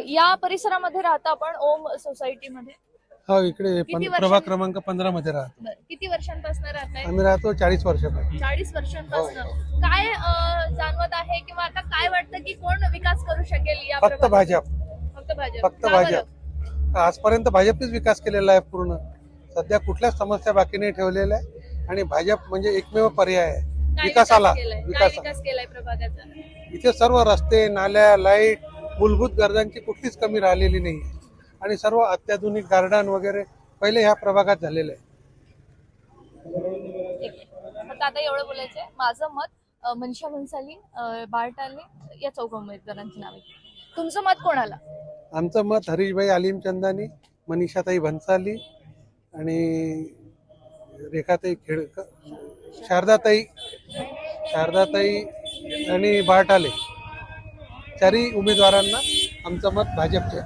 या परिसरामध्ये राहता आपण ओम सोसायटीमध्ये? हो, इकडे किती प्रभाग क्रमांक 15 मध्ये राहतो. बरं. किती वर्षांपासून राहताय? आम्ही राहतो 40 वर्षापासून. 40 वर्षांपासून. काय जाणवत आहे किंवा आता काय वाटतं की कोण विकास करू शकेल या फक्त प्रभागात? भाजप. फक्त भाजप. फक्त का बरं? भाजप. आजपर्यंत भाजपनेच विकास केलेला आहे पूर्ण. सध्या कुठल्याच समस्या बाकी नाही ठेवलेल्या आहे आणि भाजप म्हणजे एकमेव पर्याय आहे काय विकासाला. विकास केलाय? काय विकास विकास केलाय प्रभागाचा? इथे सर्व रस्ते, नाल्या, लाईट, मूलभूत गरजांची कुठलीच कमी राहिलेली नाही आहे आणि सर्व अत्याधुनिक गार्डन वगैरे पहिले ह्या प्रभागात झालेलं आहे. ठीक आहे. फक्त आता एवढं बोलायचंय, माझं मत मनीषा भन्साली, बारटाले या चौघ उमेदवारांची नावे. तुमचं मत कोणाला? आमचं मत हरीशभाई आलिमचंदानी, मनीषाताई भन्साली आणि रेखाताई शारदाताई आणि बारटाले चारही उमेदवारांना आमचं मत भाजपचे.